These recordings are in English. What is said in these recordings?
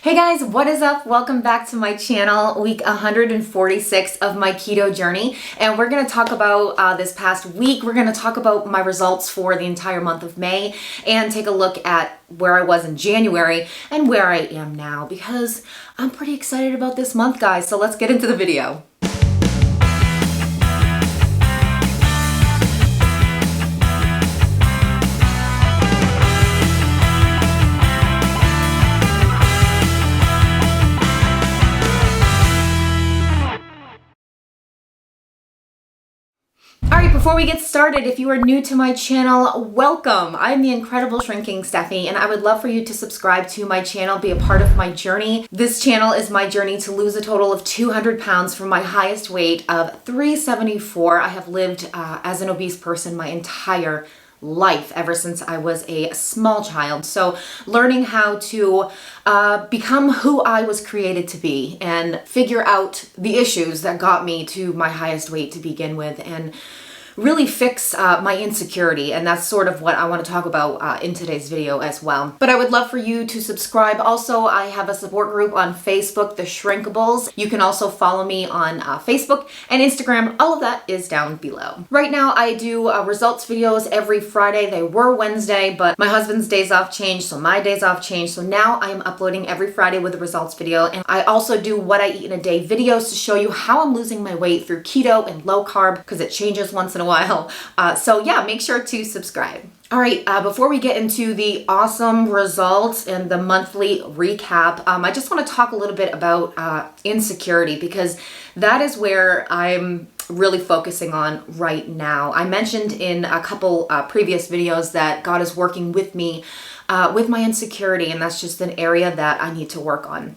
Hey guys, what is up? Welcome back to my channel, week 146 of my keto journey. And we're going to talk about this past week. We're going to talk about my results for the entire month of May and take a look at where I was in January and where I am now because I'm pretty excited about this month, guys. So let's get into the video. Alright, before we get started, if you are new to my channel, welcome! I'm the incredible shrinking Steffi, and I would love for you to subscribe to my channel, be a part of my journey. This channel is my journey to lose a total of 200 pounds from my highest weight of 374. I have lived as an obese person my entire life ever since I was a small child. So learning how to become who I was created to be and figure out the issues that got me to my highest weight to begin with and really fix my insecurity, and that's sort of what I want to talk about in today's video as well. But I would love for you to subscribe. Also, I have a support group on Facebook, The Shrinkables. You can also follow me on Facebook and Instagram. All of that is down below. Right now, I do results videos every Friday. They were Wednesday, but my husband's days off changed, so my days off changed. So now I am uploading every Friday with a results video, and I also do what I eat in a day videos to show you how I'm losing my weight through keto and low carb because it changes once in a while. So yeah, make sure to subscribe. All right, before we get into the awesome results and the monthly recap, I just want to talk a little bit about insecurity because that is where I'm really focusing on right now. I mentioned in a couple previous videos that God is working with me with my insecurity, and that's just an area that I need to work on.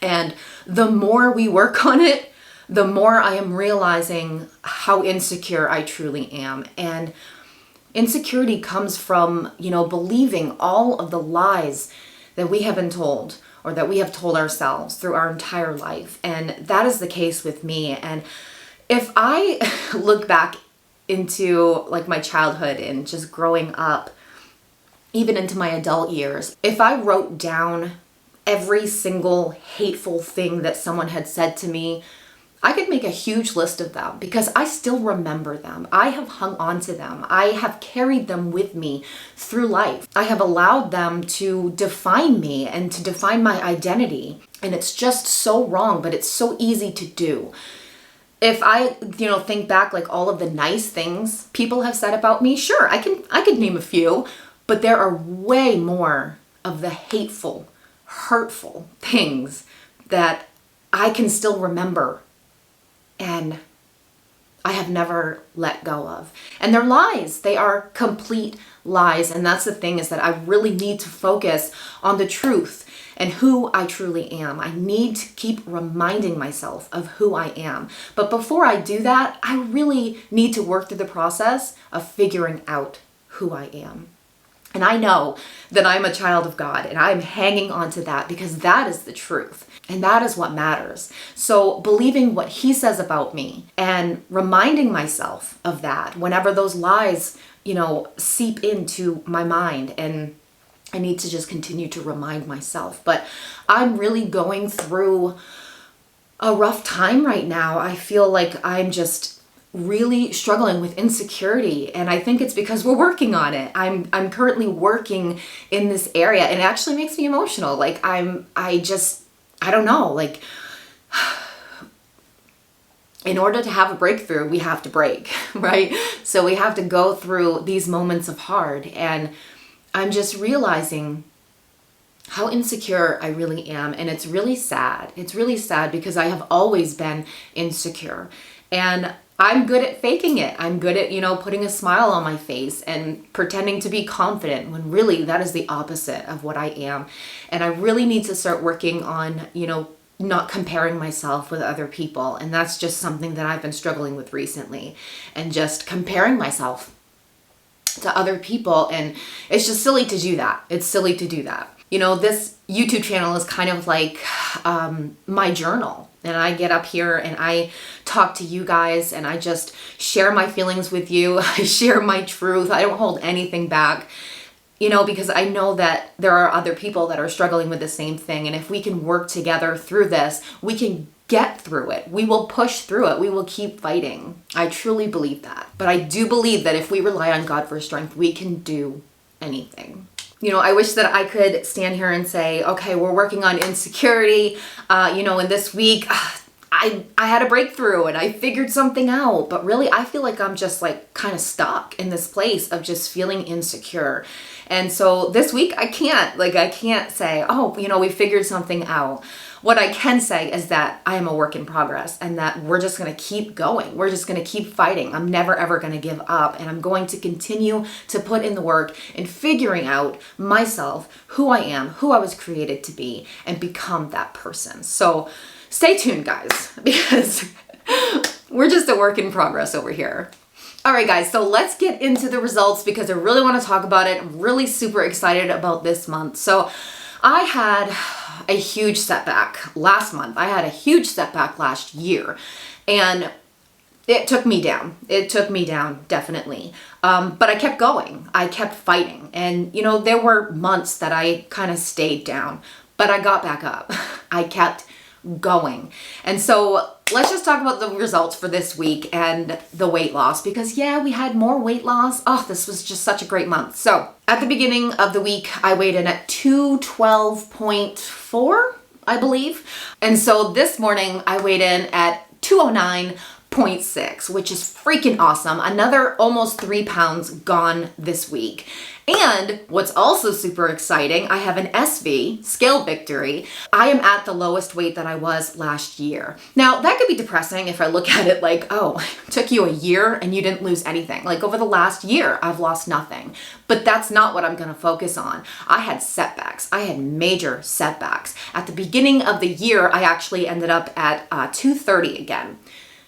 And the more we work on it, the more I am realizing how insecure I truly am. And insecurity comes from, believing all of the lies that we have been told or that we have told ourselves through our entire life. And that is the case with me. And if I look back into like my childhood and just growing up, even into my adult years, if I wrote down every single hateful thing that someone had said to me, I could make a huge list of them because I still remember them. I have hung on to them. I have carried them with me through life. I have allowed them to define me and to define my identity. And it's just so wrong, but it's so easy to do. If I, think back like all of the nice things people have said about me, sure, I could name a few, but there are way more of the hateful, hurtful things that I can still remember and I have never let go of. And they're lies. They are complete lies. And that's the thing, is that I really need to focus on the truth and who I truly am. I need to keep reminding myself of who I am. But before I do that, I really need to work through the process of figuring out who I am. And I know that I'm a child of God, and I'm hanging on to that because that is the truth. And that is what matters. So believing what He says about me and reminding myself of that whenever those lies, seep into my mind, and I need to just continue to remind myself. But I'm really going through a rough time right now. I feel like I'm just really struggling with insecurity, and I think it's because we're working on it. I'm currently working in this area, and it actually makes me emotional. Like I don't know, like in order to have a breakthrough, we have to break, right? So we have to go through these moments of hard, and I'm just realizing how insecure I really am, and it's really sad. It's really sad because I have always been insecure, and I'm good at faking it. I'm good at, putting a smile on my face and pretending to be confident when really that is the opposite of what I am. And I really need to start working on, not comparing myself with other people. And that's just something that I've been struggling with recently, and just comparing myself to other people. And it's just silly to do that. It's silly to do that. This YouTube channel is kind of like my journal. And I get up here and I talk to you guys and I just share my feelings with you. I share my truth. I don't hold anything back. You know, because I know that there are other people that are struggling with the same thing. And if we can work together through this, we can get through it. We will push through it. We will keep fighting. I truly believe that. But I do believe that if we rely on God for strength, we can do anything. You know, I wish that I could stand here and say, okay, we're working on insecurity, you know, and this week I had a breakthrough and I figured something out. But really, I feel like I'm just like kind of stuck in this place of just feeling insecure. And so this week I can't say, oh, you know, we figured something out. What I can say is that I am a work in progress and that we're just going to keep going. We're just going to keep fighting. I'm never, ever going to give up. And I'm going to continue to put in the work in figuring out myself, who I am, who I was created to be, and become that person. So stay tuned, guys, because we're just a work in progress over here. All right, guys, so let's get into the results because I really want to talk about it. I'm really super excited about this month. So I had a huge setback last month. I had a huge setback last year, and it took me down. It took me down, definitely. But I kept going. I kept fighting. And, you know, there were months that I kind of stayed down, but I got back up. I kept going. And so let's just talk about the results for this week and the weight loss, because yeah, we had more weight loss. Oh, this was just such a great month. So at the beginning of the week, I weighed in at 212.4, I believe. And so this morning I weighed in at 209.6, which is freaking awesome. Another almost 3 pounds gone this week. And what's also super exciting, I have an SV, scale victory. I am at the lowest weight that I was last year. Now, that could be depressing if I look at it like, oh, it took you a year and you didn't lose anything. Like over the last year, I've lost nothing. But that's not what I'm gonna focus on. I had setbacks. I had major setbacks. At the beginning of the year, I actually ended up at 230 again.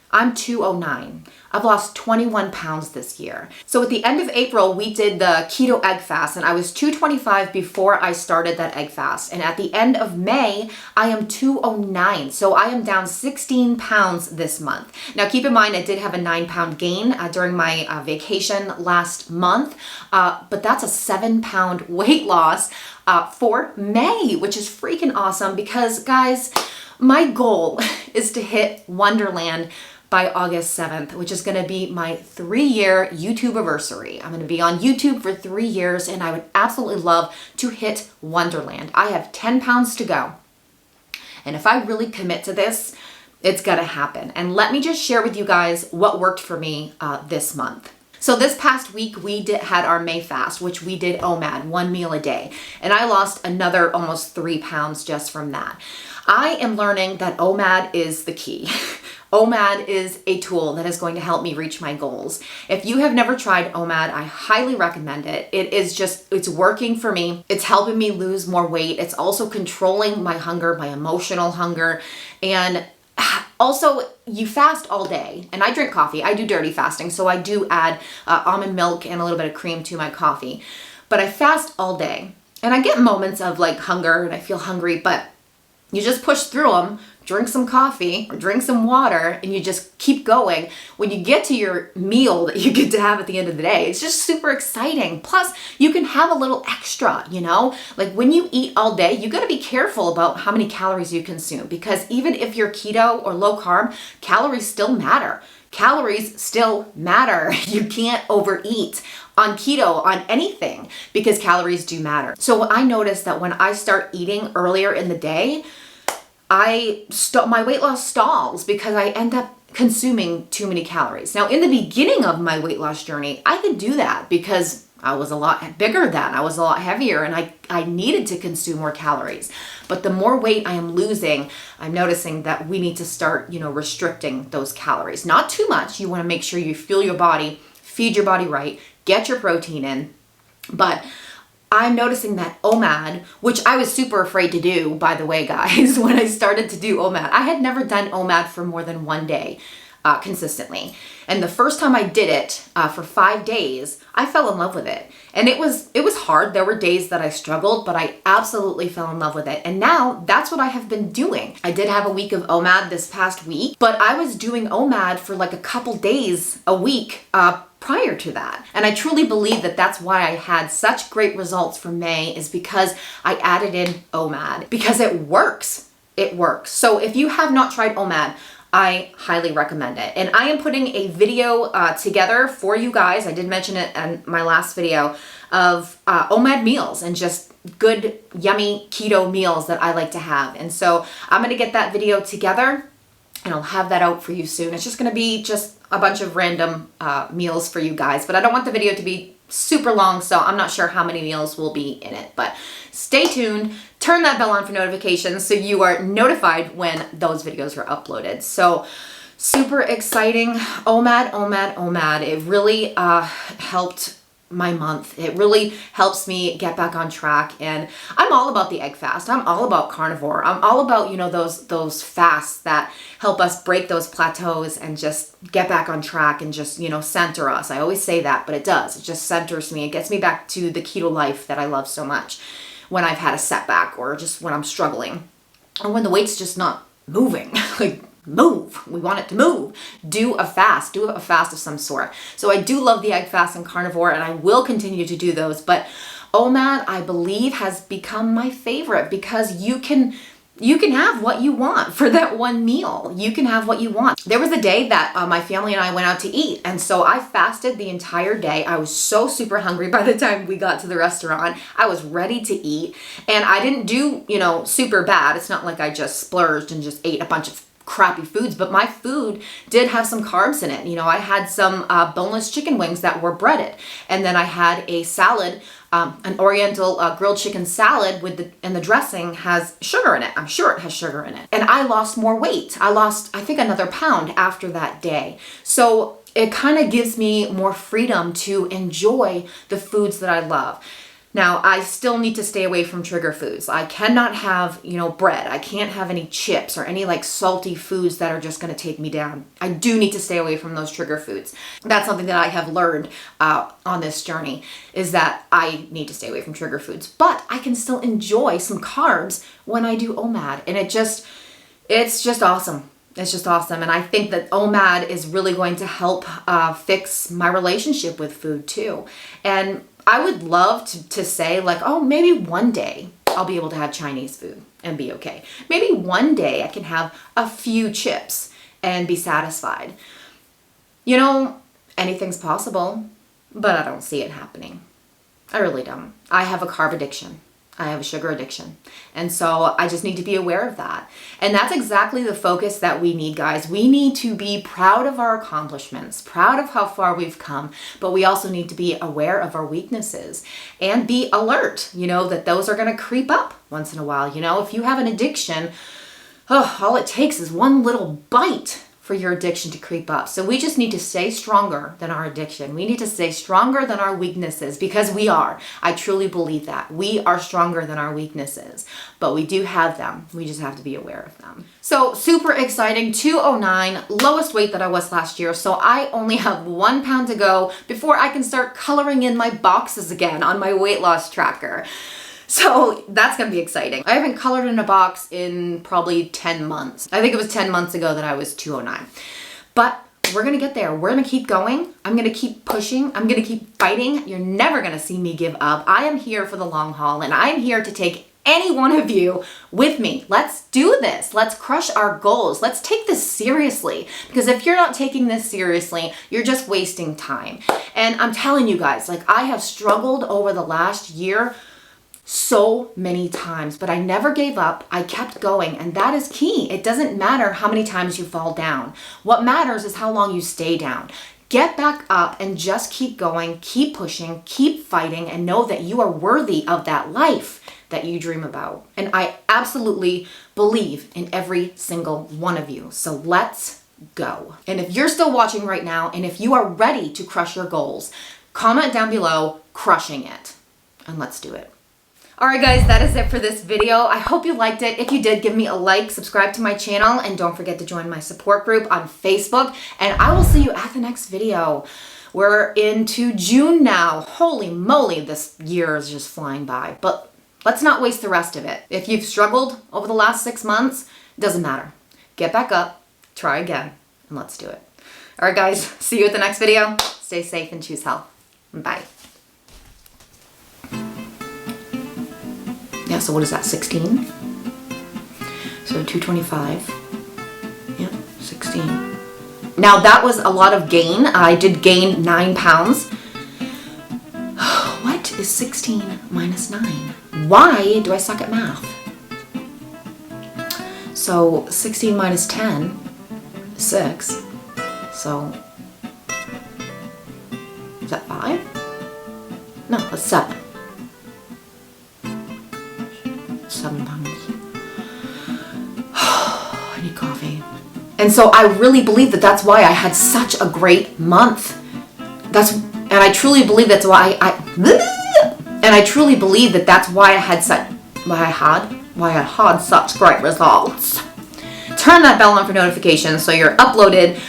I'm 209. I've lost 21 pounds this year. So at the end of April, we did the keto egg fast, and I was 225 before I started that egg fast. And at the end of May, I am 209. So I am down 16 pounds this month. Now keep in mind, I did have a 9-pound gain during my vacation last month, but that's a 7-pound weight loss for May, which is freaking awesome because, guys, my goal is to hit Wonderland by August 7th, which is going to be my 3-year YouTube anniversary. I'm going to be on YouTube for 3 years, and I would absolutely love to hit Wonderland. I have 10 pounds to go. And if I really commit to this, it's going to happen. And let me just share with you guys what worked for me this month. So this past week, we had our May fast, which we did OMAD, 1 meal a day. And I lost another almost 3 pounds just from that. I am learning that OMAD is the key. OMAD is a tool that is going to help me reach my goals. If you have never tried OMAD, I highly recommend it. It's working for me. It's helping me lose more weight. It's also controlling my hunger, my emotional hunger. And also, you fast all day, and I drink coffee. I do dirty fasting, so I do add almond milk and a little bit of cream to my coffee. But I fast all day, and I get moments of like hunger, and I feel hungry, but you just push through them, drink some coffee or drink some water, and you just keep going. When you get to your meal that you get to have at the end of the day, it's just super exciting. Plus, you can have a little extra, you know? Like when you eat all day, you gotta be careful about how many calories you consume, because even if you're keto or low carb, calories still matter. Calories still matter. You can't overeat on keto, on anything, because calories do matter. So I noticed that when I start eating earlier in the day, my weight loss stalls because I end up consuming too many calories. Now, in the beginning of my weight loss journey, I could do that because I was a lot bigger then. I was a lot heavier, and I needed to consume more calories. But the more weight I am losing, I'm noticing that we need to start, restricting those calories. Not too much. You want to make sure you fuel your body, feed your body right, get your protein in. But I'm noticing that OMAD, which I was super afraid to do, by the way, guys, when I started to do OMAD. I had never done OMAD for more than 1 day consistently. And the first time I did it for 5 days, I fell in love with it. And it was hard. There were days that I struggled, but I absolutely fell in love with it. And now that's what I have been doing. I did have a week of OMAD this past week, but I was doing OMAD for like a couple days a week prior to that. And I truly believe that that's why I had such great results for May, is because I added in OMAD, because it works. It works. So if you have not tried OMAD, I highly recommend it. And I am putting a video together for you guys. I did mention it in my last video of OMAD meals and just good, yummy keto meals that I like to have. And so I'm going to get that video together and I'll have that out for you soon. It's just going to be just a bunch of random meals for you guys, but I don't want the video to be super long, so I'm not sure how many meals will be in it, but stay tuned. Turn that bell on for notifications so you are notified when those videos are uploaded. So super exciting. OMAD, OMAD, OMAD. It really helped my month. It really helps me get back on track. And I'm all about the egg fast. I'm all about carnivore. I'm all about, you know, those fasts that help us break those plateaus and just get back on track and just, you know, center us. I always say that, but it does. It just centers me. It gets me back to the keto life that I love so much when I've had a setback or just when I'm struggling or when the weight's just not moving. Like, move. We want it to move. Do a fast of some sort. So I do love the egg fast and carnivore, and I will continue to do those, but OMAD, I believe, has become my favorite because you can have what you want for that one meal. You can have what you want. There was a day that my family and I went out to eat, and so I fasted the entire day. I was so super hungry by the time we got to the restaurant. I was ready to eat, and I didn't do, you know, super bad. It's not like I just splurged and just ate a bunch of crappy foods, but my food did have some carbs in it. You know, I had some boneless chicken wings that were breaded, and then I had a salad, an Oriental grilled chicken salad and the dressing has sugar in it. I'm sure it has sugar in it. And I lost more weight. I lost, I think, another pound after that day. So it kind of gives me more freedom to enjoy the foods that I love. Now, I still need to stay away from trigger foods. I cannot have, you know, bread. I can't have any chips or any like salty foods that are just going to take me down. I do need to stay away from those trigger foods. That's something that I have learned on this journey, is that I need to stay away from trigger foods. But I can still enjoy some carbs when I do OMAD. And it's just awesome. It's just awesome. And I think that OMAD is really going to help fix my relationship with food too. And I would love to say like, oh, maybe one day I'll be able to have Chinese food and be okay. Maybe one day I can have a few chips and be satisfied. You know, anything's possible, but I don't see it happening. I really don't. I have a carb addiction. I have a sugar addiction. And so I just need to be aware of that. And that's exactly the focus that we need, guys. We need to be proud of our accomplishments, proud of how far we've come, but we also need to be aware of our weaknesses and be alert, you know, that those are going to creep up once in a while. You know, if you have an addiction, all it takes is one little bite for your addiction to creep up. So we just need to stay stronger than our addiction. We need to stay stronger than our weaknesses, because we are. I truly believe that. We are stronger than our weaknesses, but we do have them. We just have to be aware of them. So super exciting, 209, lowest weight that I was last year. So I only have 1 pound to go before I can start coloring in my boxes again on my weight loss tracker. So that's going to be exciting. I haven't colored in a box in probably 10 months. I think it was 10 months ago that I was 209. But we're going to get there. We're going to keep going. I'm going to keep pushing. I'm going to keep fighting. You're never going to see me give up. I am here for the long haul, and I am here to take any one of you with me. Let's do this. Let's crush our goals. Let's take this seriously, because if you're not taking this seriously, you're just wasting time. And I'm telling you guys, like, I have struggled over the last year so many times, but I never gave up. I kept going, and that is key. It doesn't matter how many times you fall down. What matters is how long you stay down. Get back up and just keep going, keep pushing, keep fighting, and know that you are worthy of that life that you dream about. And I absolutely believe in every single one of you. So let's go. And if you're still watching right now, and if you are ready to crush your goals, comment down below, crushing it, and let's do it. All right, guys, that is it for this video. I hope you liked it. If you did, give me a like, subscribe to my channel, and don't forget to join my support group on Facebook. And I will see you at the next video. We're into June now. Holy moly, this year is just flying by. But let's not waste the rest of it. If you've struggled over the last 6 months, it doesn't matter. Get back up, try again, and let's do it. All right, guys, see you at the next video. Stay safe and choose health. Bye. Yeah, so what is that, 16? So 225. Yep, 16. Now that was a lot of gain. I did gain 9 pounds. What is 16 minus 9? Why do I suck at math? So 16 minus 10 is 6. So is that 5? No, that's 7. 7 pounds. I need coffee. And so I really believe that that's why I had such a great month. And I truly believe that's why I had such great results. Turn that bell on for notifications so you're uploaded.